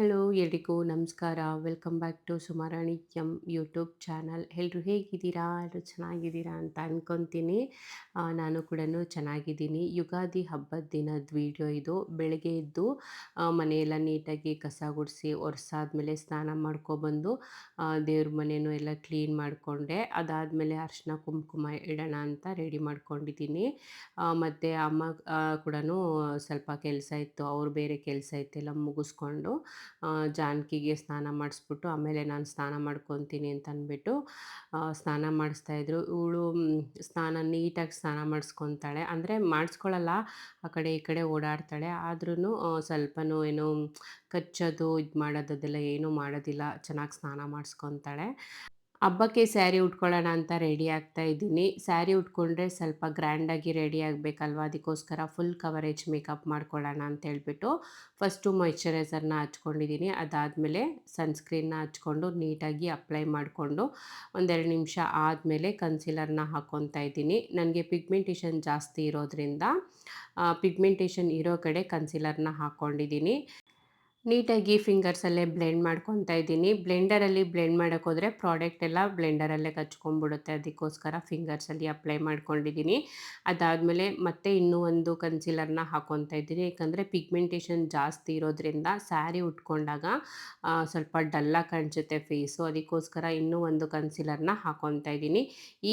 Hello ಎಲ್ರಿಗೂ ನಮಸ್ಕಾರ. Welcome back to Sumarani YouTube channel. ಎಲ್ಲರೂ ಹೇಗಿದ್ದೀರಾ? ಎಲ್ಲರೂ ಚೆನ್ನಾಗಿದ್ದೀರಾ ಅಂತ ಅನ್ಕೊತೀನಿ. ನಾನು ಕೂಡ ಚೆನ್ನಾಗಿದ್ದೀನಿ. ಯುಗಾದಿ ಹಬ್ಬದ ದಿನದ ವಿಡಿಯೋ ಇದು. ಬೆಳಗ್ಗೆ ಎದ್ದು ಮನೆಯೆಲ್ಲ ನೀಟಾಗಿ ಕಸ ಗುಡಿಸಿ ಒರೆಸಾದ್ಮೇಲೆ ಸ್ನಾನ ಮಾಡ್ಕೊಬಂದು ದೇವ್ರ ಮನೆಯೂ ಎಲ್ಲ ಕ್ಲೀನ್ ಮಾಡಿಕೊಂಡೆ. ಅದಾದಮೇಲೆ ಅರಿಶಿನ ಕುಂಕುಮ ಇಡೋಣ ಅಂತ ರೆಡಿ ಮಾಡ್ಕೊಂಡಿದ್ದೀನಿ. ಮತ್ತು ಅಮ್ಮ ಕೂಡ ಸ್ವಲ್ಪ ಕೆಲಸ ಇತ್ತು, ಅವ್ರು ಬೇರೆ ಕೆಲಸ ಇತ್ತೆಲ್ಲ ಮುಗಿಸ್ಕೊಂಡು ಜಾನಕಿಗೆ ಸ್ನಾನ ಮಾಡಿಸ್ಬಿಟ್ಟು ಆಮೇಲೆ ನಾನು ಸ್ನಾನ ಮಾಡ್ಕೊತೀನಿ ಅಂತ ಅಂದ್ಬಿಟ್ಟು ಸ್ನಾನ ಮಾಡಿಸ್ತಾಯಿದ್ರು. ಇವಳು ಸ್ನಾನ ನೀಟಾಗಿ ಸ್ನಾನ ಮಾಡಿಸ್ಕೊತಾಳೆ, ಅಂದರೆ ಮಾಡಿಸ್ಕೊಳ್ಳಲ್ಲ, ಆ ಕಡೆ ಈ ಕಡೆ ಓಡಾಡ್ತಾಳೆ. ಆದ್ರೂ ಸ್ವಲ್ಪನೂ ಏನೋ ಕಚ್ಚೋದು ಇದು ಮಾಡೋದು ಅದೆಲ್ಲ ಏನೂ ಮಾಡೋದಿಲ್ಲ, ಚೆನ್ನಾಗಿ ಸ್ನಾನ ಮಾಡಿಸ್ಕೊತಾಳೆ. ಹಬ್ಬಕ್ಕೆ ಸ್ಯಾರಿ ಉಟ್ಕೊಳ್ಳೋಣ ಅಂತ ರೆಡಿ ಆಗ್ತಾ ಇದ್ದೀನಿ. ಸ್ಯಾರಿ ಉಟ್ಕೊಂಡ್ರೆ ಸ್ವಲ್ಪ ಗ್ರ್ಯಾಂಡಾಗಿ ರೆಡಿ ಆಗಬೇಕಲ್ವ, ಅದಕ್ಕೋಸ್ಕರ ಫುಲ್ ಕವರೇಜ್ ಮೇಕಪ್ ಮಾಡ್ಕೊಳ್ಳೋಣ ಅಂತ ಹೇಳ್ಬಿಟ್ಟು ಫಸ್ಟು ಮಾಯ್ಶ್ಚರೈಸರ್ನ ಹಚ್ಕೊಂಡಿದ್ದೀನಿ. ಅದಾದಮೇಲೆ ಸನ್ಸ್ಕ್ರೀನ್ನ ಹಚ್ಕೊಂಡು ನೀಟಾಗಿ ಅಪ್ಲೈ ಮಾಡಿಕೊಂಡು ಒಂದೆರಡು ನಿಮಿಷ ಆದಮೇಲೆ ಕನ್ಸೀಲರ್ನ ಹಾಕ್ಕೊತಾ ಇದ್ದೀನಿ. ನನಗೆ ಪಿಗ್ಮೆಂಟೇಷನ್ ಜಾಸ್ತಿ ಇರೋದ್ರಿಂದ ಪಿಗ್ಮೆಂಟೇಷನ್ ಇರೋ ಕಡೆ ಕನ್ಸೀಲರ್ನ ಹಾಕ್ಕೊಂಡಿದ್ದೀನಿ. ನೀಟಾಗಿ ಫಿಂಗರ್ಸಲ್ಲೇ ಬ್ಲೆಂಡ್ ಮಾಡ್ಕೊತಾ ಇದ್ದೀನಿ. ಬ್ಲೆಂಡರಲ್ಲಿ ಬ್ಲೆಂಡ್ ಮಾಡೋಕ್ಕೋದ್ರೆ ಪ್ರಾಡಕ್ಟ್ ಎಲ್ಲ ಬ್ಲೆಂಡರಲ್ಲೇ ಕಚ್ಕೊಂಡ್ಬಿಡುತ್ತೆ, ಅದಕ್ಕೋಸ್ಕರ ಫಿಂಗರ್ಸಲ್ಲಿ ಅಪ್ಲೈ ಮಾಡ್ಕೊಂಡಿದ್ದೀನಿ. ಅದಾದಮೇಲೆ ಮತ್ತೆ ಇನ್ನೂ ಒಂದು ಕನ್ಸೀಲರ್ನ ಹಾಕ್ಕೊತಾ ಇದ್ದೀನಿ, ಏಕೆಂದರೆ ಪಿಗ್ಮೆಂಟೇಷನ್ ಜಾಸ್ತಿ ಇರೋದ್ರಿಂದ ಸ್ಯಾರಿ ಉಟ್ಕೊಂಡಾಗ ಸ್ವಲ್ಪ ಡಲ್ಲಾಗಿ ಕಾಣಿಸುತ್ತೆ ಫೇಸು, ಅದಕ್ಕೋಸ್ಕರ ಇನ್ನೂ ಒಂದು ಕನ್ಸೀಲರ್ನ ಹಾಕ್ಕೊತಾ ಇದ್ದೀನಿ.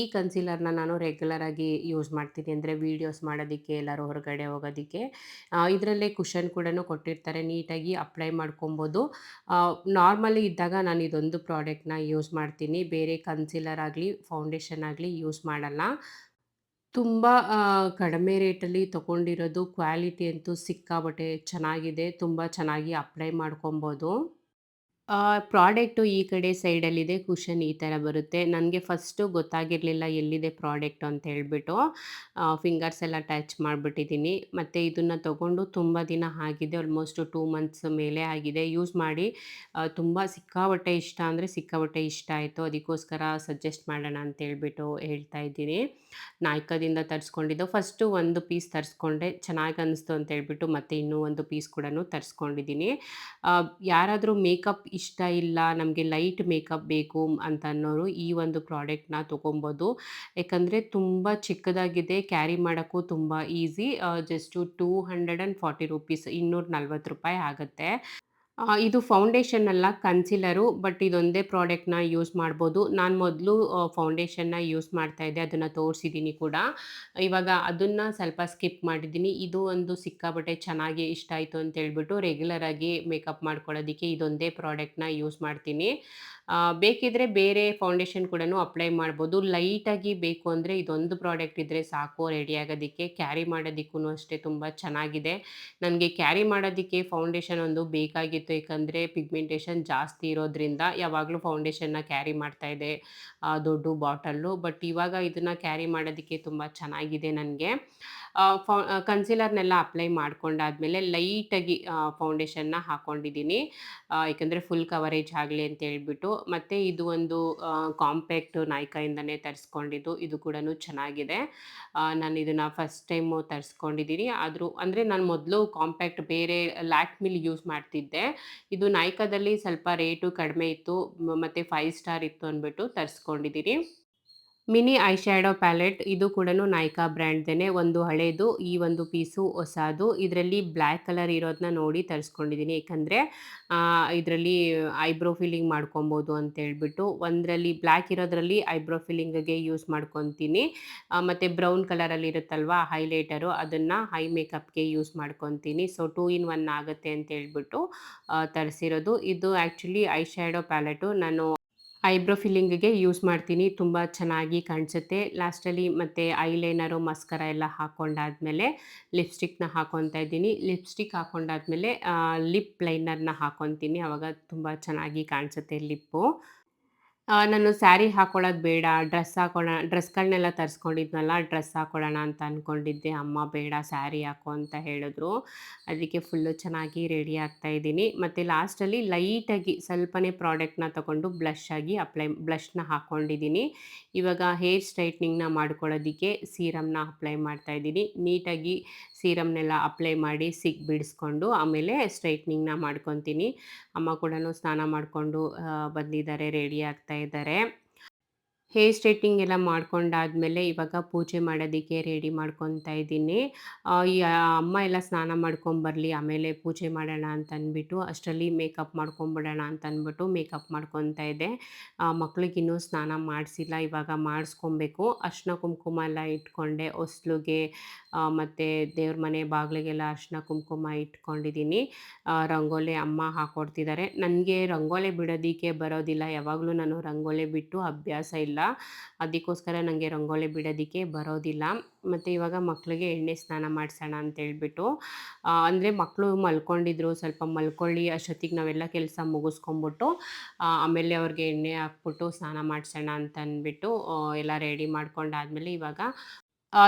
ಈ ಕನ್ಸೀಲರ್ನ ನಾನು ರೆಗ್ಯುಲರಾಗಿ ಯೂಸ್ ಮಾಡ್ತೀನಿ, ಅಂದರೆ ವೀಡಿಯೋಸ್ ಮಾಡೋದಕ್ಕೆ, ಎಲ್ಲರೂ ಹೊರಗಡೆ ಹೋಗೋದಕ್ಕೆ. ಇದರಲ್ಲೇ ಕುಷನ್ ಕೂಡ ಕೊಟ್ಟಿರ್ತಾರೆ, ನೀಟಾಗಿ ಅಪ್ಲೈ ಮಾಡ್ಕೊಬೋದು. ನಾರ್ಮಲಿ ಇದ್ದಾಗ ನಾನು ಇದೊಂದು ಪ್ರಾಡಕ್ಟ್ನ ಯೂಸ್ ಮಾಡ್ತೀನಿ, ಬೇರೆ ಕನ್ಸೀಲರ್ ಆಗಲಿ ಫೌಂಡೇಶನ್ ಆಗಲಿ ಯೂಸ್ ಮಾಡಲ್ಲ. ತುಂಬ ಕಡಿಮೆ ರೇಟಲ್ಲಿ ತೊಗೊಂಡಿರೋದು, ಕ್ವಾಲಿಟಿ ಅಂತೂ ಸಿಕ್ಕಾಪಟ್ಟೆ ಚೆನ್ನಾಗಿದೆ, ತುಂಬ ಚೆನ್ನಾಗಿ ಅಪ್ಲೈ ಮಾಡ್ಕೊಬೋದು. ಪ್ರಾಡಕ್ಟು ಈ ಕಡೆ ಸೈಡಲ್ಲಿದೆ, ಕುಷನ್ ಈ ಥರ ಬರುತ್ತೆ. ನನಗೆ ಫಸ್ಟು ಗೊತ್ತಾಗಿರಲಿಲ್ಲ ಎಲ್ಲಿದೆ ಪ್ರಾಡಕ್ಟು ಅಂತ ಹೇಳ್ಬಿಟ್ಟು ಫಿಂಗರ್ಸ್ ಎಲ್ಲ ಟಚ್ ಮಾಡಿಬಿಟ್ಟಿದ್ದೀನಿ. ಮತ್ತು ಇದನ್ನು ತೊಗೊಂಡು ತುಂಬ ದಿನ ಆಗಿದೆ, ಆಲ್ಮೋಸ್ಟ್ 2 ಮಂತ್ಸ್ ಮೇಲೆ ಆಗಿದೆ ಯೂಸ್ ಮಾಡಿ. ತುಂಬ ಸಿಕ್ಕಾಪಟ್ಟೆ ಇಷ್ಟ ಅಂದರೆ ಸಿಕ್ಕಾಪಟ್ಟೆ ಇಷ್ಟ ಆಯಿತು, ಅದಕ್ಕೋಸ್ಕರ ಸಜೆಸ್ಟ್ ಮಾಡೋಣ ಅಂತ ಹೇಳ್ಬಿಟ್ಟು ಹೇಳ್ತಾ ಇದ್ದೀನಿ. ನಾಯ್ಕದಿಂದ ತರಿಸ್ಕೊಂಡಿದ್ದು. ಫಸ್ಟು ಒಂದು ಪೀಸ್ ತರಿಸ್ಕೊಂಡೆ, ಚೆನ್ನಾಗಿ ಅನ್ನಿಸ್ತು ಅಂತ ಹೇಳ್ಬಿಟ್ಟು ಮತ್ತೆ ಇನ್ನೂ ಒಂದು ಪೀಸ್ ಕೂಡ ತರಿಸ್ಕೊಂಡಿದ್ದೀನಿ. ಯಾರಾದರೂ ಮೇಕಪ್ ಇಷ್ಟ ಇಲ್ಲ, ನಮಗೆ ಲೈಟ್ ಮೇಕಪ್ ಬೇಕು ಅಂತ ಅನ್ನೋರು ಈ ಒಂದು ಪ್ರಾಡಕ್ಟ್ನ ತೊಗೊಬೋದು. ಯಾಕಂದರೆ ತುಂಬ ಚಿಕ್ಕದಾಗಿದೆ, ಕ್ಯಾರಿ ಮಾಡೋಕ್ಕೂ ತುಂಬ ಈಸಿ. ಜಸ್ಟು ₹240, ₹240 ಆಗುತ್ತೆ. ಇದು ಫೌಂಡೇಶನ್ ಅಲ್ಲ, ಕನ್ಸೀಲರು. ಬಟ್ ಇದೊಂದೇ ಪ್ರಾಡಕ್ಟ್ನ ಯೂಸ್ ಮಾಡ್ಬೋದು. ನಾನು ಮೊದಲು ಫೌಂಡೇಶನ್ನ ಯೂಸ್ ಮಾಡ್ತಾಯಿದ್ದೆ, ಅದನ್ನು ತೋರಿಸಿದ್ದೀನಿ ಕೂಡ. ಇವಾಗ ಅದನ್ನು ಸ್ವಲ್ಪ ಸ್ಕಿಪ್ ಮಾಡಿದ್ದೀನಿ. ಇದು ಒಂದು ಸಿಕ್ಕಾಪಟ್ಟೆ ಚೆನ್ನಾಗಿ ಇಷ್ಟ ಆಯಿತು ಅಂತ ಹೇಳ್ಬಿಟ್ಟು ರೆಗ್ಯುಲರಾಗಿ ಮೇಕಪ್ ಮಾಡ್ಕೊಳ್ಳೋದಕ್ಕೆ ಇದೊಂದೇ ಪ್ರಾಡಕ್ಟ್ನ ಯೂಸ್ ಮಾಡ್ತೀನಿ. ಬೇಕಿದ್ದರೆ ಬೇರೆ ಫೌಂಡೇಶನ್ ಕೂಡ ಅಪ್ಲೈ ಮಾಡ್ಬೋದು. ಲೈಟಾಗಿ ಬೇಕು ಅಂದರೆ ಇದೊಂದು ಪ್ರಾಡಕ್ಟ್ ಇದ್ದರೆ ಸಾಕು ರೆಡಿ ಆಗೋದಕ್ಕೆ. ಕ್ಯಾರಿ ಮಾಡೋದಕ್ಕೂ ಅಷ್ಟೇ ತುಂಬ ಚೆನ್ನಾಗಿದೆ. ನನಗೆ ಕ್ಯಾರಿ ಮಾಡೋದಕ್ಕೆ ಫೌಂಡೇಶನ್ ಒಂದು ಬೇಕಾಗಿತ್ತು, ಏಕೆಂದರೆ ಪಿಗ್ಮೆಂಟೇಷನ್ ಜಾಸ್ತಿ ಇರೋದ್ರಿಂದ ಯಾವಾಗಲೂ ಫೌಂಡೇಶನ್ನ ಕ್ಯಾರಿ ಮಾಡ್ತಾಯಿದ್ದೆ, ದೊಡ್ಡ ಬಾಟಲ್ಲು. ಬಟ್ ಇವಾಗ ಇದನ್ನು ಕ್ಯಾರಿ ಮಾಡೋದಕ್ಕೆ ತುಂಬ ಚೆನ್ನಾಗಿದೆ ನನಗೆ. ಕನ್ಸೀಲರ್ನೆಲ್ಲ ಅಪ್ಲೈ ಮಾಡ್ಕೊಂಡಾದ್ಮೇಲೆ ಲೈಟಾಗಿ ಫೌಂಡೇಶನ್ನ ಹಾಕ್ಕೊಂಡಿದ್ದೀನಿ, ಏಕೆಂದರೆ ಫುಲ್ ಕವರೇಜ್ ಆಗಲಿ ಅಂತ ಹೇಳ್ಬಿಟ್ಟು. ಮತ್ತು ಇದು ಒಂದು ಕಾಂಪ್ಯಾಕ್ಟ್ ನಾಯ್ಕಾಯಿಂದನೇ ತರಿಸ್ಕೊಂಡಿದ್ದು, ಇದು ಕೂಡ ಚೆನ್ನಾಗಿದೆ. ನಾನು ಇದನ್ನು ಫಸ್ಟ್ ಟೈಮು ತರಿಸ್ಕೊಂಡಿದ್ದೀನಿ. ಆದರೂ ಅಂದರೆ ನಾನು ಮೊದಲು ಕಾಂಪ್ಯಾಕ್ಟ್ ಬೇರೆ ಲ್ಯಾಕ್ಮಿಲಿ ಯೂಸ್ ಮಾಡ್ತಿದ್ದೆ. ಇದು ನಾಯ್ಕಾದಲ್ಲಿ ಸ್ವಲ್ಪ ರೇಟು ಕಡಿಮೆ ಇತ್ತು, ಮತ್ತು 5 ಸ್ಟಾರ್ ಇತ್ತು ಅಂದ್ಬಿಟ್ಟು ತರಿಸ್ಕೊಂಡಿದ್ದೀನಿ. ಮಿನಿ ಐ ಶ್ಯಾಡೋ ಪ್ಯಾಲೆಟ್, ಇದು ಕೂಡ ನಾಯ್ಕಾ ಬ್ರ್ಯಾಂಡ್ದೇನೆ. ಒಂದು ಹಳೇದು, ಈ ಒಂದು ಪೀಸು ಹೊಸದು. ಇದರಲ್ಲಿ ಬ್ಲ್ಯಾಕ್ ಕಲರ್ ಇರೋದನ್ನ ನೋಡಿ ತರಿಸ್ಕೊಂಡಿದ್ದೀನಿ, ಏಕೆಂದರೆ ಇದರಲ್ಲಿ ಐಬ್ರೋ ಫಿಲ್ಲಿಂಗ್ ಮಾಡ್ಕೊಬೋದು ಅಂತೇಳ್ಬಿಟ್ಟು. ಒಂದರಲ್ಲಿ ಬ್ಲ್ಯಾಕ್ ಇರೋದ್ರಲ್ಲಿ ಐಬ್ರೋ ಫಿಲ್ಲಿಂಗಿಗೆ ಯೂಸ್ ಮಾಡ್ಕೊತೀನಿ, ಮತ್ತು ಬ್ರೌನ್ ಕಲರಲ್ಲಿ ಇರುತ್ತಲ್ವ ಹೈಲೈಟರು, ಅದನ್ನು ಹೈ ಮೇಕಪ್ಗೆ ಯೂಸ್ ಮಾಡ್ಕೊತೀನಿ. ಸೊ 2 in 1 ಆಗುತ್ತೆ ಅಂತ ಹೇಳ್ಬಿಟ್ಟು ತರಿಸಿರೋದು. ಇದು ಆ್ಯಕ್ಚುಲಿ ಐ ಶ್ಯಾಡೋ ಪ್ಯಾಲೆಟು ನಾನು ಐಬ್ರೋ ಫಿಲ್ಲಿಂಗಿಗೆ ಯೂಸ್ ಮಾಡ್ತೀನಿ, ತುಂಬ ಚೆನ್ನಾಗಿ ಕಾಣಿಸುತ್ತೆ. ಲಾಸ್ಟಲ್ಲಿ ಮತ್ತು ಐಲೈನರು, ಮಸ್ಕರ ಎಲ್ಲ ಹಾಕ್ಕೊಂಡಾದ್ಮೇಲೆ ಲಿಪ್ಸ್ಟಿಕ್ನ ಹಾಕ್ಕೊತಾ ಇದ್ದೀನಿ. ಲಿಪ್ಸ್ಟಿಕ್ ಹಾಕ್ಕೊಂಡಾದ್ಮೇಲೆ ಲಿಪ್ ಲೈನರ್ನ ಹಾಕ್ಕೊತೀನಿ, ಆವಾಗ ತುಂಬ ಚೆನ್ನಾಗಿ ಕಾಣಿಸುತ್ತೆ ಲಿಪ್ಪು. ನಾನು ಸ್ಯಾರಿ ಹಾಕ್ಕೊಳ್ಳೋದು ಬೇಡ, ಡ್ರೆಸ್ಗಳನ್ನೆಲ್ಲ ತರಿಸ್ಕೊಂಡಿದ್ನಲ್ಲ, ಡ್ರೆಸ್ ಹಾಕ್ಕೊಳ್ಳೋಣ ಅಂತ ಅಂದ್ಕೊಂಡಿದ್ದೆ. ಅಮ್ಮ ಬೇಡ ಸ್ಯಾರಿ ಹಾಕು ಅಂತ ಹೇಳಿದ್ರು, ಅದಕ್ಕೆ ಫುಲ್ಲು ಚೆನ್ನಾಗಿ ರೆಡಿ ಆಗ್ತಾಯಿದ್ದೀನಿ. ಮತ್ತು ಲಾಸ್ಟಲ್ಲಿ ಲೈಟಾಗಿ ಸ್ವಲ್ಪನೇ ಪ್ರಾಡಕ್ಟ್ನ ತೊಗೊಂಡು ಬ್ಲಷ್ನ ಹಾಕ್ಕೊಂಡಿದ್ದೀನಿ. ಇವಾಗ ಹೇರ್ ಸ್ಟ್ರೈಟ್ನಿಂಗ್ನ ಮಾಡ್ಕೊಳ್ಳೋದಕ್ಕೆ ಸೀರಮ್ನ ಅಪ್ಲೈ ಮಾಡ್ತಾಯಿದ್ದೀನಿ. ನೀಟಾಗಿ ಸೀರಮ್‌ನೆಲ್ಲ ಅಪ್ಲೈ ಮಾಡಿ ಬಿಡಿಸ್ಕೊಂಡು ಆಮೇಲೆ ಸ್ಟ್ರೈಟ್ನಿಂಗ್‌ನ ಮಾಡ್ಕೊತೀನಿ. ಅಮ್ಮ ಕೂಡನು ಸ್ನಾನ ಮಾಡ್ಕೊಂಡು ಬಂದಿದ್ದಾರೆ, ರೆಡಿ ಆಗ್ತಾ ಇದ್ದಾರೆ. ಹೇರ್ ಸ್ಟ್ರೇಟ್ನಿಂಗ್ ಎಲ್ಲ ಮಾಡ್ಕೊಂಡಾದ್ಮೇಲೆ ಇವಾಗ ಪೂಜೆ ಮಾಡೋದಕ್ಕೆ ರೆಡಿ ಮಾಡ್ಕೊತಾ ಇದ್ದೀನಿ. ಅಮ್ಮ ಎಲ್ಲ ಸ್ನಾನ ಮಾಡ್ಕೊಂಬರ್ಲಿ ಆಮೇಲೆ ಪೂಜೆ ಮಾಡೋಣ ಅಂತ ಅಂದ್ಬಿಟ್ಟು ಅಷ್ಟರಲ್ಲಿ ಮೇಕಪ್ ಮಾಡ್ಕೊಂಬಿಡೋಣ ಅಂತ ಅಂದ್ಬಿಟ್ಟು ಮೇಕಪ್ ಮಾಡ್ಕೊತಾ ಇದ್ದೆ. ಮಕ್ಳಿಗಿನ್ನೂ ಸ್ನಾನ ಮಾಡಿಸಿಲ್ಲ, ಇವಾಗ ಮಾಡಿಸ್ಕೊಬೇಕು. ಅರಿಶಿನ ಕುಂಕುಮ ಎಲ್ಲ ಇಟ್ಕೊಂಡೆ ಹೊಸ್ಲಿಗೆ, ಮತ್ತು ದೇವ್ರ ಮನೆ ಬಾಗಿಲಿಗೆಲ್ಲ ಅರಿಶಿನ ಕುಂಕುಮ ಇಟ್ಕೊಂಡಿದ್ದೀನಿ. ರಂಗೋಲಿ ಅಮ್ಮ ಹಾಕ್ಕೊಡ್ತಿದ್ದಾರೆ. ನನಗೆ ರಂಗೋಲಿ ಬಿಡೋದಕ್ಕೆ ಬರೋದಿಲ್ಲ, ಯಾವಾಗಲೂ ನಾನು ರಂಗೋಲಿ ಬಿಟ್ಟು ಅಭ್ಯಾಸ ಇಲ್ಲ. ಅದಕ್ಕೋಸ್ಕರ ನನಗೆ ರಂಗೋಲಿ ಬಿಡೋದಕ್ಕೆ ಬರೋದಿಲ್ಲ. ಮತ್ತು ಇವಾಗ ಮಕ್ಕಳಿಗೆ ಎಣ್ಣೆ ಸ್ನಾನ ಮಾಡಿಸೋಣ ಅಂತೇಳ್ಬಿಟ್ಟು, ಅಂದರೆ ಮಕ್ಕಳು ಮಲ್ಕೊಂಡಿದ್ರು, ಸ್ವಲ್ಪ ಮಲ್ಕೊಳ್ಳಿ ಅಷ್ಟೊತ್ತಿಗೆ ನಾವೆಲ್ಲ ಕೆಲಸ ಮುಗಿಸ್ಕೊಂಬಿಟ್ಟು ಆಮೇಲೆ ಅವ್ರಿಗೆ ಎಣ್ಣೆ ಹಾಕ್ಬಿಟ್ಟು ಸ್ನಾನ ಮಾಡಿಸೋಣ ಅಂತ ಅಂದ್ಬಿಟ್ಟು ಎಲ್ಲ ರೆಡಿ ಮಾಡ್ಕೊಂಡಾದ್ಮೇಲೆ ಇವಾಗ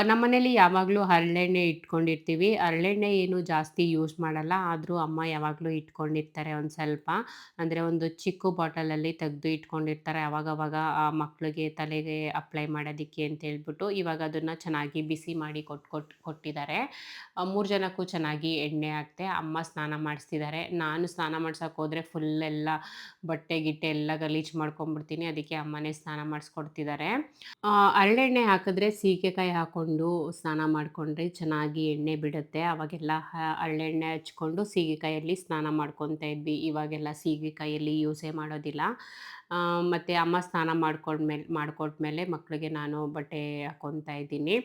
ನಮ್ಮನೇಲಿ ಯಾವಾಗಲೂ ಹರಳೆಣ್ಣೆ ಇಟ್ಕೊಂಡಿರ್ತೀವಿ. ಹರಳೆಣ್ಣೆ ಏನು ಜಾಸ್ತಿ ಯೂಸ್ ಮಾಡಲ್ಲ. ಆದರೂ ಅಮ್ಮ ಯಾವಾಗಲೂ ಇಟ್ಕೊಂಡಿರ್ತಾರೆ ಒಂದು ಸ್ವಲ್ಪ. ಅಂದರೆ ಒಂದು ಚಿಕ್ಕ ಬಾಟಲಲ್ಲಿ ತೆಗೆದು ಇಟ್ಕೊಂಡಿರ್ತಾರೆ. ಆವಾಗವಾಗ ಮಕ್ಳಿಗೆ ತಲೆಗೆ ಅಪ್ಲೈ ಮಾಡೋದಿಕ್ಕೆ ಅಂತೇಳ್ಬಿಟ್ಟು. ಇವಾಗ ಅದನ್ನು ಚೆನ್ನಾಗಿ ಬಿಸಿ ಮಾಡಿ ಕೊಟ್ಟಿದ್ದಾರೆ. 3 ಜನಕ್ಕೂ ಚೆನ್ನಾಗಿ ಎಣ್ಣೆ ಹಾಕ್ದೆ. ಅಮ್ಮ ಸ್ನಾನ ಮಾಡಿಸ್ತಿದ್ದಾರೆ. ನಾನು ಸ್ನಾನ ಮಾಡ್ಸೋಕೆ ಹೋದರೆ ಫುಲ್ ಎಲ್ಲ ಬಟ್ಟೆ ಗಿಟ್ಟೆ ಎಲ್ಲ ಗಲೀಜು ಮಾಡ್ಕೊಂಬಿಡ್ತೀನಿ. ಅದಕ್ಕೆ ಅಮ್ಮನೇ ಸ್ನಾನ ಮಾಡಿಸ್ಕೊಡ್ತಿದ್ದಾರೆ. ಹರಳೆಣ್ಣೆ ಹಾಕಿದ್ರೆ ಸೀಗೆಕಾಯಿ ಹಾಕ್ಕೊಂಡು ಸ್ನಾನ ಮಾಡಿಕೊಂಡ್ರೆ ಚೆನ್ನಾಗಿ ಎಣ್ಣೆ ಬಿಡುತ್ತೆ. ಆವಾಗೆಲ್ಲ ಹರಳೆಣ್ಣೆ ಹಚ್ಕೊಂಡು ಸೀಗೆಕಾಯಲ್ಲಿ ಸ್ನಾನ ಮಾಡ್ಕೊತಾ ಇದ್ವಿ. ಇವಾಗೆಲ್ಲ ಸೀಗೆಕಾಯಲ್ಲಿ ಯೂಸೇ ಮಾಡೋದಿಲ್ಲ. ಮತ್ತು ಅಮ್ಮ ಸ್ನಾನ ಮಾಡಿಕೊಟ್ಮೇಲೆ ಮಕ್ಕಳಿಗೆ ನಾನು ಬಟ್ಟೆ ಹಾಕ್ಕೊತಾ ಇದ್ದೀನಿ.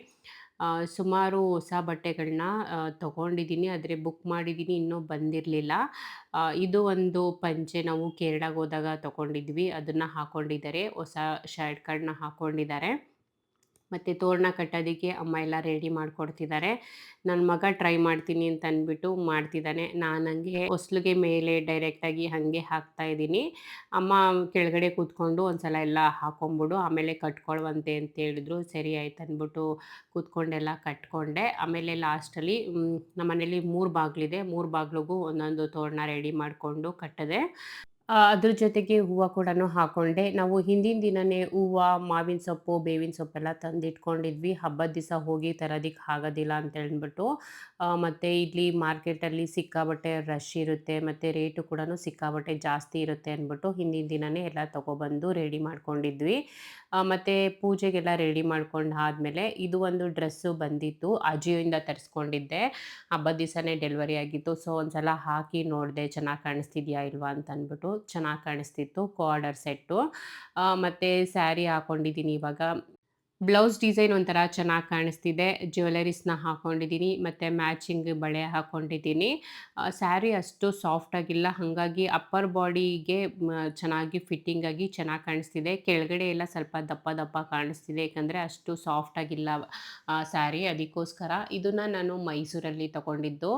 ಸುಮಾರು ಹೊಸ ಬಟ್ಟೆಗಳನ್ನ ತೊಗೊಂಡಿದ್ದೀನಿ, ಆದರೆ ಬುಕ್ ಮಾಡಿದ್ದೀನಿ, ಇನ್ನೂ ಬಂದಿರಲಿಲ್ಲ. ಇದು ಒಂದು ಪಂಚೆ ನಾವು ಕೇರಳಗೆ ಹೋದಾಗ ತೊಗೊಂಡಿದ್ವಿ, ಅದನ್ನು ಹಾಕ್ಕೊಂಡಿದ್ದಾರೆ. ಹೊಸ ಶರ್ಟ್‌ಗಳನ್ನ ಹಾಕ್ಕೊಂಡಿದ್ದಾರೆ. ಮತ್ತು ತೋರಣ ಕಟ್ಟೋದಕ್ಕೆ ಅಮ್ಮ ಎಲ್ಲ ರೆಡಿ ಮಾಡಿಕೊಡ್ತಿದ್ದಾರೆ. ನನ್ನ ಮಗ ಟ್ರೈ ಮಾಡ್ತೀನಿ ಅಂತ ಅಂದ್ಬಿಟ್ಟು ಮಾಡ್ತಿದ್ದಾನೆ. ನಾನು ಹಂಗೆ ಹೊಸ್ಲಿಗೆ ಮೇಲೆ ಡೈರೆಕ್ಟಾಗಿ ಹಾಗೆ ಹಾಕ್ತಾಯಿದ್ದೀನಿ. ಅಮ್ಮ ಕೆಳಗಡೆ ಕೂತ್ಕೊಂಡು ಒಂದು ಸಲ ಎಲ್ಲ ಹಾಕ್ಕೊಂಬಿಡು ಆಮೇಲೆ ಕಟ್ಕೊಳ್ಳುವಂತೆ ಅಂತ ಹೇಳಿದ್ರು. ಸರಿ ಆಯ್ತು ಅಂದ್ಬಿಟ್ಟು ಕೂತ್ಕೊಂಡೆಲ್ಲ ಕಟ್ಕೊಂಡೆ. ಆಮೇಲೆ ಲಾಸ್ಟಲ್ಲಿ ನಮ್ಮನೇಲಿ 3 ಬಾಗಿಲಿದೆ, 3 ಬಾಗಿಲಿಗೂ ಒಂದೊಂದು ತೋರಣ ರೆಡಿ ಮಾಡಿಕೊಂಡು ಕಟ್ಟಿದೆ. ಅದ್ರ ಜೊತೆಗೆ ಹೂವು ಕೂಡನು ಹಾಕ್ಕೊಂಡೆ. ನಾವು ಹಿಂದಿನ ದಿನವೇ ಹೂವು, ಮಾವಿನ ಸೊಪ್ಪು, ಬೇವಿನ ಸೊಪ್ಪೆಲ್ಲ ತಂದಿಟ್ಕೊಂಡಿದ್ವಿ. ಹಬ್ಬದ ದಿವಸ ಹೋಗಿ ತರೋದಕ್ಕೆ ಆಗೋದಿಲ್ಲ ಅಂತೇಳ್ಬಿಟ್ಟು. ಮತ್ತು ಇಲ್ಲಿ ಮಾರ್ಕೆಟಲ್ಲಿ ಸಿಕ್ಕಾಪಟ್ಟೆ ರಶ್ ಇರುತ್ತೆ, ಮತ್ತು ರೇಟು ಕೂಡನು ಸಿಕ್ಕಾಪಟ್ಟೆ ಜಾಸ್ತಿ ಇರುತ್ತೆ ಅಂದ್ಬಿಟ್ಟು ಹಿಂದಿನ ದಿನವೇ ಎಲ್ಲ ತೊಗೊಬಂದು ರೆಡಿ ಮಾಡ್ಕೊಂಡಿದ್ವಿ. ಮತ್ತು ಪೂಜೆಗೆಲ್ಲ ರೆಡಿ ಮಾಡ್ಕೊಂಡು ಆದಮೇಲೆ ಇದು ಒಂದು ಡ್ರೆಸ್ಸು ಬಂದಿತ್ತು, ಅಜಿಯೋಯಿಂದ ತರಿಸ್ಕೊಂಡಿದ್ದೆ. ಹಬ್ಬದ ದಿವಸನೇ ಡೆಲಿವರಿ ಆಗಿತ್ತು. ಸೊ ಒಂದು ಸಲ ಹಾಕಿ ನೋಡಿದೆ ಚೆನ್ನಾಗಿ ಕಾಣಿಸ್ತಿದೆಯಾ ಇಲ್ವಾ ಅಂತ ಅಂದ್ಬಿಟ್ಟು. ಚೆನ್ನಾಗಿ ಕಾಣಿಸ್ತಿತ್ತು. ಕೋಆರ್ಡರ್ ಸೆಟ್ಟು. ಮತ್ತು ಸ್ಯಾರಿ ಹಾಕ್ಕೊಂಡಿದ್ದೀನಿ ಇವಾಗ. ಬ್ಲೌಸ್ ಡಿಸೈನ್ ಒಂಥರ ಚೆನ್ನಾಗಿ ಕಾಣಿಸ್ತಿದೆ. ಜ್ಯುವೆಲರೀಸ್‌ನ ಹಾಕ್ಕೊಂಡಿದ್ದೀನಿ, ಮತ್ತು ಮ್ಯಾಚಿಂಗ್ ಬಳೆ ಹಾಕ್ಕೊಂಡಿದ್ದೀನಿ. ಸ್ಯಾರಿ ಅಷ್ಟು ಸಾಫ್ಟಾಗಿಲ್ಲ, ಹಾಗಾಗಿ ಅಪ್ಪರ್ ಬಾಡಿಗೆ ಚೆನ್ನಾಗಿ ಫಿಟ್ಟಿಂಗ್ ಆಗಿ ಚೆನ್ನಾಗಿ ಕಾಣಿಸ್ತಿದೆ. ಕೆಳಗಡೆ ಎಲ್ಲ ಸ್ವಲ್ಪ ದಪ್ಪ ದಪ್ಪ ಕಾಣಿಸ್ತಿದೆ, ಯಾಕಂದರೆ ಅಷ್ಟು ಸಾಫ್ಟಾಗಿಲ್ಲ ಸ್ಯಾರಿ. ಅದಕ್ಕೋಸ್ಕರ ಇದನ್ನು ನಾನು ಮೈಸೂರಲ್ಲಿ ತಗೊಂಡಿದ್ದು.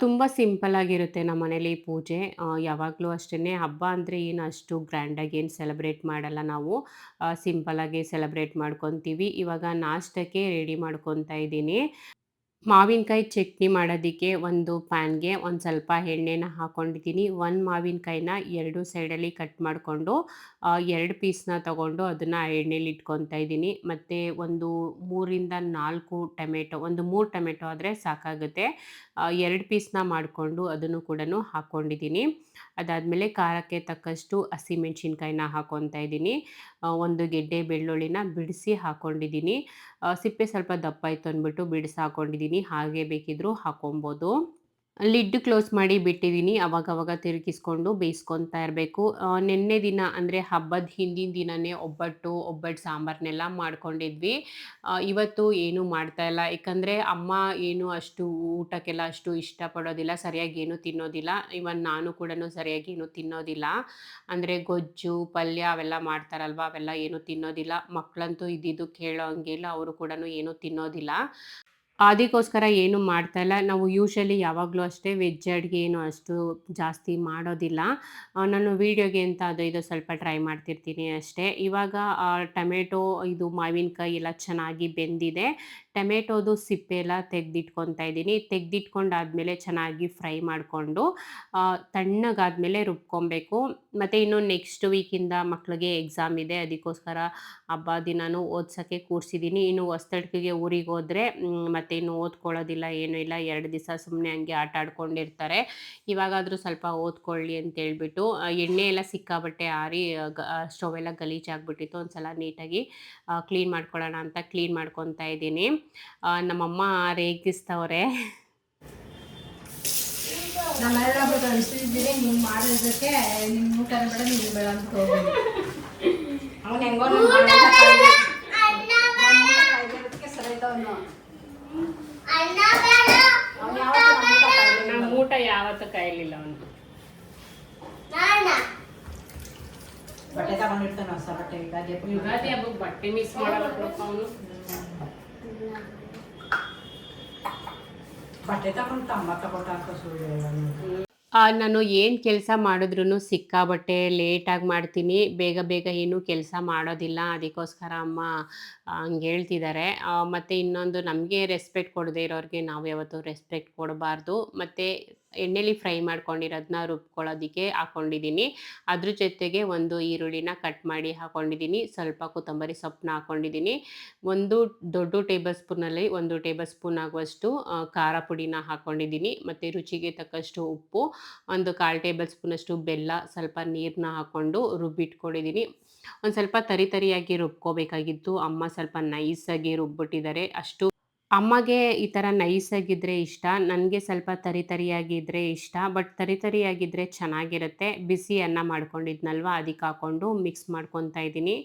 ತುಂಬ ಸಿಂಪಲ್ಲಾಗಿರುತ್ತೆ ನಮ್ಮ ಮನೇಲಿ ಪೂಜೆ. ಯಾವಾಗಲೂ ಅಷ್ಟೇ. ಹಬ್ಬ ಅಂದರೆ ಏನು ಅಷ್ಟು ಗ್ರ್ಯಾಂಡಾಗಿ ಏನು ಸೆಲೆಬ್ರೇಟ್ ಮಾಡಲ್ಲ ನಾವು. ಸಿಂಪಲ್ಲಾಗಿ ಸೆಲೆಬ್ರೇಟ್ ಮಾಡ್ಕೊತೀವಿ. ಇವಾಗ ನಾಷ್ಟಕ್ಕೆ ರೆಡಿ ಮಾಡ್ಕೊತಾ ಇದ್ದೀನಿ. ಮಾವಿನಕಾಯಿ ಚಟ್ನಿ ಮಾಡೋದಕ್ಕೆ ಒಂದು ಪ್ಯಾನ್ಗೆ ಒಂದು ಸ್ವಲ್ಪ ಎಣ್ಣೆನ ಹಾಕ್ಕೊಂಡಿದ್ದೀನಿ. ಒಂದು ಮಾವಿನಕಾಯಿನ 2 ಸೈಡಲ್ಲಿ ಕಟ್ ಮಾಡಿಕೊಂಡು 2 ಪೀಸ್‌ನ ತಗೊಂಡು ಅದನ್ನು ಎಣ್ಣೆಲಿ ಇಟ್ಕೊತಾ ಇದ್ದೀನಿ. ಮತ್ತು ಒಂದು 3ರಿಂದ 4 ಟೊಮೆಟೊ, ಒಂದು 3 ಟೊಮೆಟೊ ಆದರೆ ಸಾಕಾಗುತ್ತೆ. 2 ಪೀಸ್‌ನ ಮಾಡಿಕೊಂಡು ಅದನ್ನು ಕೂಡನು ಹಾಕ್ಕೊಂಡಿದ್ದೀನಿ. ಅದಾದಮೇಲೆ ಖಾರಕ್ಕೆ ತಕ್ಕಷ್ಟು ಹಸಿಮೆಣ್ಸಿನ್ಕಾಯಿನ ಹಾಕ್ಕೊತಾ ಇದ್ದೀನಿ. ಒಂದು ಗೆಡ್ಡೆ ಬೆಳ್ಳುಳ್ಳಿನ ಬಿಡಿಸಿ ಹಾಕ್ಕೊಂಡಿದ್ದೀನಿ. ಸಿಪ್ಪೆ ಸ್ವಲ್ಪ ದಪ್ಪ ಇತ್ತು ಅಂದ್ಬಿಟ್ಟು ಬಿಡಿಸಿ ಹಾಕ್ಕೊಂಡಿದ್ದೀನಿ. ಹಾಗೆ ಬೇಕಿದ್ರೂ ಹಾಕ್ಕೊಬೋದು. ಲಿಡ್ ಕ್ಲೋಸ್ ಮಾಡಿ ಬಿಟ್ಟಿದ್ದೀನಿ. ಅವಾಗವಾಗ ತಿರುಗಿಸ್ಕೊಂಡು ಬೇಯಿಸ್ಕೊತಾ ಇರಬೇಕು. ನಿನ್ನೆ ದಿನ ಅಂದರೆ ಹಬ್ಬದ ಹಿಂದಿನ ದಿನನೇ ಒಬ್ಬಟ್ಟು ಸಾಂಬಾರನ್ನೆಲ್ಲ ಮಾಡ್ಕೊಂಡಿದ್ವಿ. ಇವತ್ತು ಏನೂ ಮಾಡ್ತಾ ಇಲ್ಲ. ಏಕೆಂದರೆ ಅಮ್ಮ ಏನು ಅಷ್ಟು ಊಟಕ್ಕೆಲ್ಲ ಅಷ್ಟು ಇಷ್ಟಪಡೋದಿಲ್ಲ. ಸರಿಯಾಗಿ ಏನೂ ತಿನ್ನೋದಿಲ್ಲ. ಇವನ್ ನಾನು ಕೂಡ ಸರಿಯಾಗಿ ಏನೂ ತಿನ್ನೋದಿಲ್ಲ. ಅಂದರೆ ಗೊಜ್ಜು, ಪಲ್ಯ ಅವೆಲ್ಲ ಮಾಡ್ತಾರಲ್ವ, ಅವೆಲ್ಲ ಏನೂ ತಿನ್ನೋದಿಲ್ಲ. ಮಕ್ಕಳಂತೂ ಇದ್ದಿದ್ದು ಕೇಳೋ ಹಂಗಿಲ್ಲ. ಅವರು ಕೂಡ ಏನೂ ತಿನ್ನೋದಿಲ್ಲ. ಅದಕ್ಕೋಸ್ಕರ ಏನು ಮಾಡ್ತಾ ಇಲ್ಲ. ನಾವು ಯೂಶುವಲಿ ಯಾವಾಗಲೂ ಅಷ್ಟೇ ವೆಜ್ ಅಡುಗೆ ಏನು ಅಷ್ಟು ಜಾಸ್ತಿ ಮಾಡೋದಿಲ್ಲ. ನಾನು ವೀಡಿಯೋಗೆ ಅಂತ ಅದು ಇದು ಸ್ವಲ್ಪ ಟ್ರೈ ಮಾಡ್ತಿರ್ತೀನಿ ಅಷ್ಟೇ. ಇವಾಗ ಟೊಮೆಟೊ ಇದು ಮಾವಿನಕಾಯಿ ಎಲ್ಲ ಚೆನ್ನಾಗಿ ಬೆಂದಿದೆ. ಟೊಮೆಟೊದು ಸಿಪ್ಪೆ ಎಲ್ಲ ತೆಗೆದಿಟ್ಕೊತಾ ಇದ್ದೀನಿ. ತೆಗೆದಿಟ್ಕೊಂಡಾದ್ಮೇಲೆ ಚೆನ್ನಾಗಿ ಫ್ರೈ ಮಾಡಿಕೊಂಡು ತಣ್ಣಗಾದ್ಮೇಲೆ ರುಬ್ಕೊಬೇಕು. ಮತ್ತು ಇನ್ನು ನೆಕ್ಸ್ಟ್ ವೀಕಿಂದ ಮಕ್ಕಳಿಗೆ ಎಕ್ಸಾಮ್ ಇದೆ. ಅದಕ್ಕೋಸ್ಕರ ಹಬ್ಬ ದಿನಾನು ಓದ್ಸೋಕ್ಕೆ ಕೂರಿಸಿದ್ದೀನಿ. ಇನ್ನು ಹೊಸದಡ್ಕಿಗೆ ಊರಿಗೆ ಹೋದರೆ ಮತ್ತೆ ಇನ್ನು ಓದ್ಕೊಳ್ಳೋದಿಲ್ಲ, ಏನೂ ಇಲ್ಲ. 2 ದಿವಸ ಸುಮ್ಮನೆ ಹಂಗೆ ಆಟ ಆಡ್ಕೊಂಡಿರ್ತಾರೆ. ಇವಾಗಾದರೂ ಸ್ವಲ್ಪ ಓದ್ಕೊಳ್ಳಿ ಅಂತೇಳ್ಬಿಟ್ಟು ಎಣ್ಣೆ ಎಲ್ಲ ಸಿಕ್ಕಾಪಟ್ಟೆ ಆರಿ ಸ್ಟವ್ ಎಲ್ಲ ಗಲೀಜಾಗ್ಬಿಟ್ಟಿತ್ತು. ಒಂದು ಸಲ ನೀಟಾಗಿ ಕ್ಲೀನ್ ಮಾಡ್ಕೊಳ್ಳೋಣ ಅಂತ ಕ್ಲೀನ್ ಮಾಡ್ಕೊತಾ ಇದ್ದೀನಿ. ನಮ್ಮಮ್ಮ ರೇಗಿಸ್ತವ್ರೆ. ನಮ್ಮೆಲ್ಲೊಬ್ರು ಕಳಿಸ್ತಿದ್ದೀರಿ ನೀವು ಮಾಡೋದಕ್ಕೆ ನಿಮ್ಮ ಊಟನ ಬೇಡ ನೀವು ಬೇಡ ಅಂತ ಹೋಗೋದು. ಅವನು ಹೆಂಗೋ ಸರಿದವನು ಅವನು ಯಾವತ್ತೂ ನಮ್ಮ ಊಟ ಯಾವತ್ತೂ ಕಾಯಲಿಲ್ಲ ಅವನು. ಬಟ್ಟೆ ತಗೊಂಡಿರ್ತಾನೆ ಹೊಸ ಬಟ್ಟೆ ಯುಗಾದಿ ಹಬ್ಬಕ್ಕೆ ಬಟ್ಟೆ ಮಿಸ್ ಮಾಡಲ್ಲ ಅವನು. ಬಟ್ಟೆ ತಗೊಂಡು ತಮ್ಮ ತಗೊಂಡು ಹಾಕೋ ಸುಳ್ಳು. ನಾನು ಏನು ಕೆಲಸ ಮಾಡಿದ್ರೂ ಸಿಕ್ಕಾಪಟ್ಟೆ ಲೇಟಾಗಿ ಮಾಡ್ತೀನಿ. ಬೇಗ ಬೇಗ ಏನೂ ಕೆಲಸ ಮಾಡೋದಿಲ್ಲ. ಅದಕ್ಕೋಸ್ಕರ ಅಮ್ಮ ಹಂಗೆ ಹೇಳ್ತಿದ್ದಾರೆ. ಮತ್ತು ಇನ್ನೊಂದು, ನಮಗೆ ರೆಸ್ಪೆಕ್ಟ್ ಕೊಡದೇ ಇರೋರಿಗೆ ನಾವು ಯಾವತ್ತೂ ರೆಸ್ಪೆಕ್ಟ್ ಕೊಡಬಾರ್ದು. ಮತ್ತು ಎಣ್ಣೆಲಿ ಫ್ರೈ ಮಾಡ್ಕೊಂಡಿರೋದನ್ನ ರುಬ್ಕೊಳ್ಳೋದಕ್ಕೆ ಹಾಕ್ಕೊಂಡಿದ್ದೀನಿ. ಅದ್ರ ಜೊತೆಗೆ ಒಂದು ಈರುಳ್ಳಿನ ಕಟ್ ಮಾಡಿ ಹಾಕ್ಕೊಂಡಿದ್ದೀನಿ. ಸ್ವಲ್ಪ ಕೊತ್ತಂಬರಿ ಸೊಪ್ಪನ್ನ ಹಾಕ್ಕೊಂಡಿದ್ದೀನಿ. ಒಂದು ದೊಡ್ಡ ಟೇಬಲ್ ಸ್ಪೂನಲ್ಲಿ 1 ಟೇಬಲ್ ಸ್ಪೂನ್ ಆಗುವಷ್ಟು ಖಾರ ಪುಡಿನ ಹಾಕ್ಕೊಂಡಿದ್ದೀನಿ. ಮತ್ತು ರುಚಿಗೆ ತಕ್ಕಷ್ಟು ಉಪ್ಪು, ಒಂದು 1/4 ಟೇಬಲ್ ಸ್ಪೂನಷ್ಟು ಬೆಲ್ಲ, ಸ್ವಲ್ಪ ನೀರನ್ನ ಹಾಕ್ಕೊಂಡು ರುಬ್ಬಿಟ್ಕೊಂಡಿದ್ದೀನಿ. ಒಂದು ಸ್ವಲ್ಪ ತರಿಯಾಗಿ ರುಬ್ಕೋಬೇಕಾಗಿತ್ತು. ಅಮ್ಮ ಸ್ವಲ್ಪ ನೈಸಾಗಿ ರುಬ್ಬಿಟ್ಟಿದ್ದಾರೆ. ಅಮ್ಮಗೆ ಈ ಥರ ನೈಸಾಗಿದ್ದರೆ ಇಷ್ಟ. ನನಗೆ ಸ್ವಲ್ಪ ತರಿಯಾಗಿದ್ದರೆ ಇಷ್ಟ. ಬಟ್ ತರಿಯಾಗಿದ್ದರೆ ಚೆನ್ನಾಗಿರುತ್ತೆ. ಬಿಸಿ ಅನ್ನ ಮಾಡ್ಕೊಂಡಿದ್ನಲ್ವ, ಅದಕ್ಕೆ ಹಾಕ್ಕೊಂಡು ಮಿಕ್ಸ್ ಮಾಡ್ಕೊತಾ ಇದ್ದೀನಿ.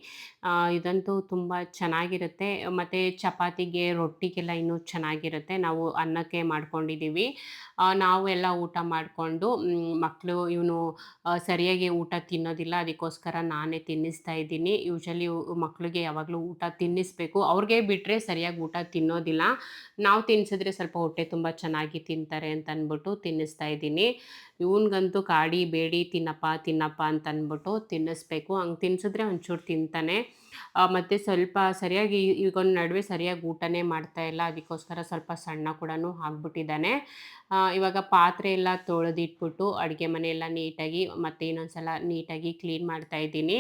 ಇದಂತೂ ತುಂಬ ಚೆನ್ನಾಗಿರುತ್ತೆ. ಮತ್ತು ಚಪಾತಿಗೆ, ರೊಟ್ಟಿಗೆಲ್ಲ ಇನ್ನೂ ಚೆನ್ನಾಗಿರುತ್ತೆ. ನಾವು ಅನ್ನಕ್ಕೆ ಮಾಡ್ಕೊಂಡಿದ್ದೀವಿ. ನಾವೆಲ್ಲ ಊಟ ಮಾಡಿಕೊಂಡು ಮಕ್ಕಳು ಇವನು ಸರಿಯಾಗಿ ಊಟ ತಿನ್ನೋದಿಲ್ಲ. ಅದಕ್ಕೋಸ್ಕರ ನಾನೇ ತಿನ್ನಿಸ್ತಾ ಇದ್ದೀನಿ. ಯೂಶಲಿ ಮಕ್ಕಳಿಗೆ ಯಾವಾಗಲೂ ಊಟ ತಿನ್ನಿಸ್ಬೇಕು. ಅವ್ರಿಗೆ ಬಿಟ್ಟರೆ ಸರಿಯಾಗಿ ಊಟ ತಿನ್ನೋದಿಲ್ಲ. ನಾವು ತಿನ್ಸಿದ್ರೆ ಸ್ವಲ್ಪ ಹೊಟ್ಟೆ ತುಂಬ ಚೆನ್ನಾಗಿ ತಿಂತಾರೆ ಅಂತ ಅಂದ್ಬಿಟ್ಟು ತಿನ್ನಿಸ್ತಾ ಇದ್ದೀನಿ. ಇವನಿಗಂತೂ ಕಾಡಿ ಬೇಡಿ ತಿನ್ನಪ್ಪ ಅಂತ ಅಂದ್ಬಿಟ್ಟು ತಿನ್ನಿಸ್ಬೇಕು. ಹಂಗೆ ತಿನ್ಸಿದ್ರೆ ಒಂಚೂರು ತಿಂತಾನೆ. ಮತ್ತು ಸ್ವಲ್ಪ ಸರಿಯಾಗಿ ಈಗ ಒಂದು ನಡುವೆ ಸರಿಯಾಗಿ ಊಟನೇ ಮಾಡ್ತಾ ಇಲ್ಲ. ಅದಕ್ಕೋಸ್ಕರ ಸ್ವಲ್ಪ ಸಣ್ಣ ಕೂಡ ಆಗ್ಬಿಟ್ಟಿದ್ದಾನೆ. ಇವಾಗ ಪಾತ್ರೆ ಎಲ್ಲ ತೊಳೆದಿಟ್ಬಿಟ್ಟು ಅಡುಗೆ ಮನೆಯೆಲ್ಲ ನೀಟಾಗಿ ಮತ್ತು ಇನ್ನೊಂದು ಸಲ ನೀಟಾಗಿ ಕ್ಲೀನ್ ಮಾಡ್ತಾ ಇದ್ದೀನಿ.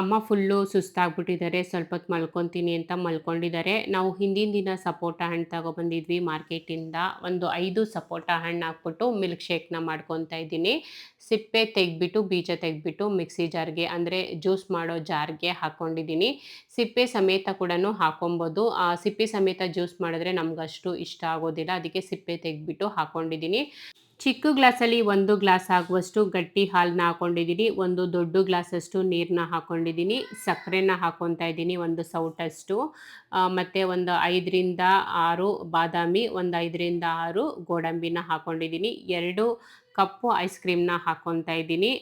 ಅಮ್ಮ ಫುಲ್ಲು ಸುಸ್ತಾಗ್ಬಿಟ್ಟಿದ್ದಾರೆ. ಸ್ವಲ್ಪ ಹೊತ್ತು ಮಲ್ಕೊತೀನಿ ಅಂತ ಮಲ್ಕೊಂಡಿದ್ದಾರೆ. ನಾವು ಹಿಂದಿನ ದಿನ ಸಪೋಟ ಹಣ್ಣು ತಗೊಬಂದಿದ್ವಿ ಮಾರ್ಕೆಟಿಂದ. ಒಂದು 5 ಸಪೋಟ ಹಣ್ಣು ಹಾಕ್ಬಿಟ್ಟು ಮಿಲ್ಕ್ ಶೇಕ್ನ ಮಾಡ್ಕೊತಾ ಇದ್ದೀನಿ. ಸಿಪ್ಪೆ ತೆಗೆದ್ಬಿಟ್ಟು, ಬೀಜ ತೆಗೆದ್ಬಿಟ್ಟು ಮಿಕ್ಸಿ ಜಾರ್ಗೆ, ಅಂದರೆ ಜ್ಯೂಸ್ ಮಾಡೋ ಜಾರ್ಗೆ ಹಾಕ್ಕೊಂಡಿದ್ದೀನಿ. ಸಿಪ್ಪೆ ಸಮೇತ ಕೂಡ ಹಾಕೊಬೋದು. ಸಿಪ್ಪೆ ಸಮೇತ ಜ್ಯೂಸ್ ಮಾಡಿದ್ರೆ ನಮಗಷ್ಟು ಇಷ್ಟ ಆಗೋದಿಲ್ಲ. ಅದಕ್ಕೆ ಸಿಪ್ಪೆ ತೆಗೆದ್ಬಿಟ್ಟು ಹಾಕ್ಕೊಂಡಿದ್ದೀನಿ. ಚಿಕ್ಕ ಗ್ಲಾಸಲ್ಲಿ 1 ಗ್ಲಾಸ್ ಆಗುವಷ್ಟು ಗಟ್ಟಿ ಹಾಲನ್ನ ಹಾಕ್ಕೊಂಡಿದ್ದೀನಿ. ಒಂದು ದೊಡ್ಡ ಗ್ಲಾಸಷ್ಟು ನೀರನ್ನ ಹಾಕ್ಕೊಂಡಿದ್ದೀನಿ. ಸಕ್ಕರೆನ ಹಾಕ್ಕೊತಾ ಇದ್ದೀನಿ, 1 ಸೌಟಷ್ಟು. ಮತ್ತು ಒಂದು 5ರಿಂದ 6 ಬಾದಾಮಿ, ಒಂದು 5ರಿಂದ 6 ಗೋಡಂಬಿನ ಹಾಕ್ಕೊಂಡಿದ್ದೀನಿ. 2 ಕಪ್ಪು ಐಸ್ ಕ್ರೀಮ್ನ ಹಾಕ್ಕೊತಾ ಇದ್ದೀನಿ.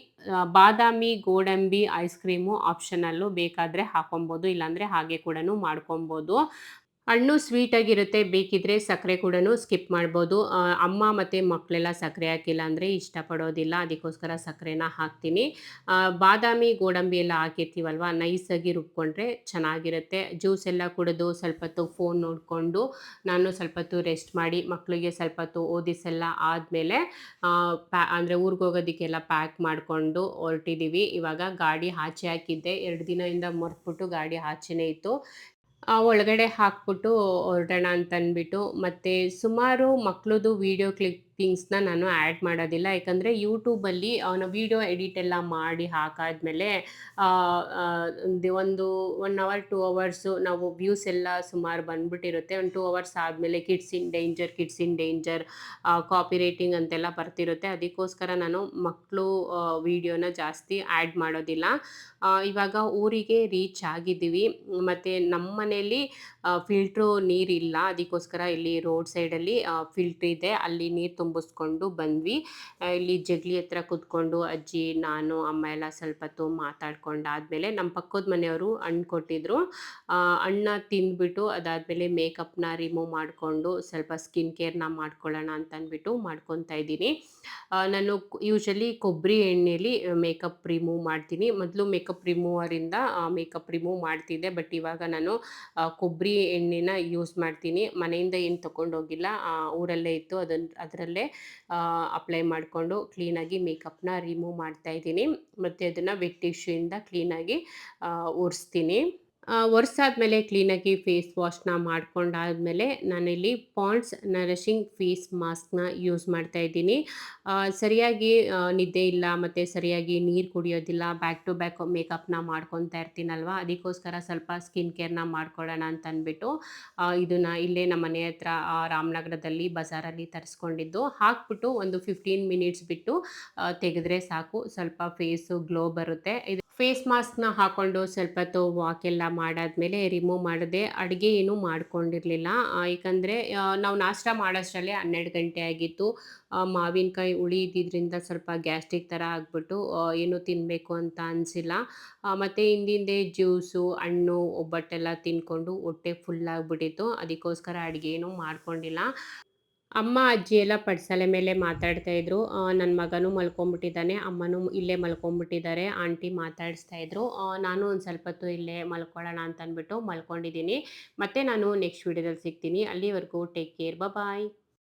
ಬಾದಾಮಿ, ಗೋಡಂಬಿ ಐಸ್ ಕ್ರೀಮು ಆಪ್ಷನಲ್ಲು, ಬೇಕಾದರೆ ಹಾಕೊಬೋದು, ಇಲ್ಲಾಂದರೆ ಹಾಗೆ ಕೂಡ ಮಾಡ್ಕೊಬೋದು. ಹಣ್ಣು ಸ್ವೀಟಾಗಿರುತ್ತೆ. ಬೇಕಿದ್ದರೆ ಸಕ್ಕರೆ ಕೂಡ ಸ್ಕಿಪ್ ಮಾಡ್ಬೋದು. ಅಮ್ಮ ಮತ್ತು ಮಕ್ಕಳೆಲ್ಲ ಸಕ್ಕರೆ ಹಾಕಿಲ್ಲ ಅಂದರೆ ಇಷ್ಟಪಡೋದಿಲ್ಲ. ಅದಕ್ಕೋಸ್ಕರ ಸಕ್ಕರೆನ ಹಾಕ್ತೀನಿ. ಬಾದಾಮಿ, ಗೋಡಂಬಿ ಎಲ್ಲ ಹಾಕಿರ್ತೀವಲ್ವ, ನೈಸಾಗಿ ರುಬ್ಕೊಂಡ್ರೆ ಚೆನ್ನಾಗಿರುತ್ತೆ. ಜ್ಯೂಸ್ ಎಲ್ಲ ಕುಡಿದು ಸ್ವಲ್ಪ ಹೊತ್ತು ಫೋನ್ ನೋಡಿಕೊಂಡು ನಾನು ಸ್ವಲ್ಪ ಹೊತ್ತು ರೆಸ್ಟ್ ಮಾಡಿ ಮಕ್ಕಳಿಗೆ ಸ್ವಲ್ಪ ಹೊತ್ತು ಓದಿಸೆಲ್ಲ ಆದಮೇಲೆ ಅಂದರೆ ಊರಿಗೆ ಹೋಗೋದಕ್ಕೆಲ್ಲ ಪ್ಯಾಕ್ ಮಾಡಿಕೊಂಡು ಹೊರಟಿದ್ದೀವಿ. ಇವಾಗ ಗಾಡಿ ಆಚೆ ಹಾಕಿದ್ದೆ. 2 ದಿನದಿಂದ ಮರೆತುಬಿಟ್ಟು ಗಾಡಿ ಆಚೆನೇ ಇತ್ತು. ಒಳಗಡೆ ಹಾಕ್ಬಿಟ್ಟು ಹೊರಡೋಣ ಅಂತಂದ್ಬಿಟ್ಟು. ಮತ್ತು ಸುಮಾರು ಮಕ್ಕಳದು ವೀಡಿಯೋ ಕ್ಲಿಪ್ ಥಿಂಗ್ಸ್‌ನ ನಾನು ಆ್ಯಡ್ ಮಾಡೋದಿಲ್ಲ. ಯಾಕಂದರೆ ಯೂಟ್ಯೂಬಲ್ಲಿ ನಾವು ವೀಡಿಯೋ ಎಡಿಟ್ ಎಲ್ಲ ಮಾಡಿ ಹಾಕಾದ್ಮೇಲೆ ಒಂದು 1 ಅವರ್, 2 ಅವರ್ಸು ನಾವು ವ್ಯೂಸ್ ಎಲ್ಲ ಸುಮಾರು ಬಂದ್ಬಿಟ್ಟಿರುತ್ತೆ. ಒಂದು 2 ಅವರ್ಸ್ ಆದಮೇಲೆ kids in danger copy writing ಅಂತೆಲ್ಲ ಬರ್ತಿರುತ್ತೆ. ಅದಕ್ಕೋಸ್ಕರ ನಾನು ಮಕ್ಕಳು ವೀಡಿಯೋನ ಜಾಸ್ತಿ ಆ್ಯಡ್ ಮಾಡೋದಿಲ್ಲ. ಇವಾಗ ಊರಿಗೆ ರೀಚ್ ಆಗಿದ್ದೀವಿ. ಮತ್ತು ನಮ್ಮ ಮನೇಲಿ ಫಿಲ್ಟ್ರು ನೀರಿಲ್ಲ. ಅದಕ್ಕೋಸ್ಕರ ಇಲ್ಲಿ ರೋಡ್ ಸೈಡಲ್ಲಿ ಫಿಲ್ಟ್ರ್ ಇದೆ. ಅಲ್ಲಿ ನೀರು ತುಂಬಿಸ್ಕೊಂಡು ಬಂದ್ವಿ. ಇಲ್ಲಿ ಜಗಲಿ ಹತ್ರ ಕೂತ್ಕೊಂಡು ಅಜ್ಜಿ, ನಾನು, ಅಮ್ಮ ಎಲ್ಲ ಸ್ವಲ್ಪ ಹೊತ್ತು ಮಾತಾಡ್ಕೊಂಡಾದ್ಮೇಲೆ ನಮ್ಮ ಪಕ್ಕದ ಮನೆಯವರು ಹಣ್ಣು ಕೊಟ್ಟಿದ್ರು. ಹಣ್ಣನ್ನ ತಿಂದ್ಬಿಟ್ಟು ಅದಾದಮೇಲೆ ಮೇಕಪ್‌ನ ರಿಮೂವ್ ಮಾಡಿಕೊಂಡು ಸ್ವಲ್ಪ ಸ್ಕಿನ್ ಕೇರ್‌ನ ಮಾಡ್ಕೊಳ್ಳೋಣ ಅಂತ ಅಂದ್ಬಿಟ್ಟು ಮಾಡ್ಕೊತಾ ಇದ್ದೀನಿ. ನಾನು ಯೂಶಲಿ ಕೊಬ್ಬರಿ ಎಣ್ಣೆಲಿ ಮೇಕಪ್ ರಿಮೂವ್ ಮಾಡ್ತೀನಿ. ಮೊದಲು ಮೇಕಪ್ ರಿಮೂವರಿಂದ ಮೇಕಪ್ ರಿಮೂವ್ ಮಾಡ್ತಿದ್ದೆ. ಬಟ್ ಇವಾಗ ನಾನು ಕೊಬ್ಬರಿ ಎಣ್ಣೆನ ಯೂಸ್ ಮಾಡ್ತೀನಿ. ಮನೆಯಿಂದ ಏನು ತೊಗೊಂಡೋಗಿಲ್ಲ. ಊರಲ್ಲೇ ಇತ್ತು. ಅದರಲ್ಲೇ ಅಪ್ಲೈ ಮಾಡಿಕೊಂಡು ಕ್ಲೀನಾಗಿ ಮೇಕಪ್‌ನ ರಿಮೂವ್ ಮಾಡ್ತಾ ಇದ್ದೀನಿ. ಮತ್ತು ಅದನ್ನು ವೆಟ್ ಟಿಶ್ಯೂಯಿಂದ ಕ್ಲೀನಾಗಿ ಒರೆಸ್ತೀನಿ. ಒರೆಸಾದ್ಮೇಲೆ ಕ್ಲೀನಾಗಿ ಫೇಸ್ ವಾಶ್‌ನ ಮಾಡ್ಕೊಂಡಾದ್ಮೇಲೆ ನಾನಿಲ್ಲಿ ಪಾಂಡ್ಸ್ ನರಿಷಿಂಗ್ ಫೇಸ್ ಮಾಸ್ಕ್‌ನ ಯೂಸ್ ಮಾಡ್ತಾ ಇದ್ದೀನಿ. ಸರಿಯಾಗಿ ನಿದ್ದೆ ಇಲ್ಲ ಮತ್ತು ಸರಿಯಾಗಿ ನೀರು ಕುಡಿಯೋದಿಲ್ಲ. ಬ್ಯಾಕ್ ಟು ಬ್ಯಾಕ್ ಮೇಕಪ್‌ನ ಮಾಡ್ಕೊತಾ ಇರ್ತೀನಲ್ವಾ, ಅದಕ್ಕೋಸ್ಕರ ಸ್ವಲ್ಪ ಸ್ಕಿನ್ ಕೇರ್‌ನ ಮಾಡ್ಕೊಳ್ಳೋಣ ಅಂತ ಅಂದ್ಬಿಟ್ಟು ಇದನ್ನು ಇಲ್ಲೇ ನಮ್ಮ ಮನೆ ಹತ್ರ ರಾಮನಗರದಲ್ಲಿ ಬಜಾರಲ್ಲಿ ತರಿಸ್ಕೊಂಡಿದ್ದು. ಹಾಕ್ಬಿಟ್ಟು ಒಂದು 15 ಮಿನಿಟ್ಸ್ ಬಿಟ್ಟು ತೆಗೆದ್ರೆ ಸಾಕು, ಸ್ವಲ್ಪ ಫೇಸು ಗ್ಲೋ ಬರುತ್ತೆ. ಫೇಸ್ ಮಾಸ್ಕ್‌ನ ಹಾಕ್ಕೊಂಡು ಸ್ವಲ್ಪ ಹೊತ್ತು ವಾಕೆಲ್ಲ ಮಾಡಾದ್ಮೇಲೆ ರಿಮೂವ್ ಮಾಡಿದೆ. ಅಡುಗೆ ಏನೂ ಮಾಡ್ಕೊಂಡಿರಲಿಲ್ಲ. ಏಕೆಂದರೆ ನಾವು ನಾಷ್ಟ ಮಾಡೋಷ್ಟರಲ್ಲೇ 12 ಗಂಟೆ ಆಗಿತ್ತು. ಮಾವಿನಕಾಯಿ ಹುಳಿ ಇದ್ದಿದ್ದರಿಂದ ಸ್ವಲ್ಪ ಗ್ಯಾಸ್ಟ್ರಿಕ್ ಥರ ಆಗಿಬಿಟ್ಟು ಏನೂ ತಿನ್ನಬೇಕು ಅಂತ ಅನಿಸಿಲ್ಲ. ಮತ್ತು ಹಿಂದಿಂದೆ ಜ್ಯೂಸು, ಹಣ್ಣು, ಒಬ್ಬಟ್ಟೆಲ್ಲ ತಿಂದ್ಕೊಂಡು ಹೊಟ್ಟೆ ಫುಲ್ ಆಗಿಬಿಟ್ಟಿತ್ತು. ಅದಕ್ಕೋಸ್ಕರ ಅಡುಗೆ ಏನೂ ಮಾಡ್ಕೊಂಡಿಲ್ಲ. ಅಮ್ಮ, ಅಜ್ಜಿ ಎಲ್ಲ ಪಡ್ಸಾಲೆ ಮೇಲೆ ಮಾತಾಡ್ತಾ ಇದ್ರು. ನನ್ನ ಮಗನೂ ಮಲ್ಕೊಂಬಿಟ್ಟಿದ್ದಾನೆ. ಅಮ್ಮನೂ ಇಲ್ಲೇ ಮಲ್ಕೊಂಬಿಟ್ಟಿದ್ದಾರೆ. ಆಂಟಿ ಮಾತಾಡಿಸ್ತಾ ಇದ್ರು. ನಾನು ಒಂದು ಸ್ವಲ್ಪ ಹೊತ್ತು ಇಲ್ಲೇ ಮಲ್ಕೊಳ್ಳೋಣ ಅಂತ ಅಂದ್ಬಿಟ್ಟು ಮಲ್ಕೊಂಡಿದ್ದೀನಿ. ಮತ್ತೆ ನಾನು ನೆಕ್ಸ್ಟ್ ವಿಡಿಯೋದಲ್ಲಿ ಸಿಗ್ತೀನಿ. ಅಲ್ಲಿವರೆಗೂ ಟೇಕ್ ಕೇರ್. ಬಾಯ್.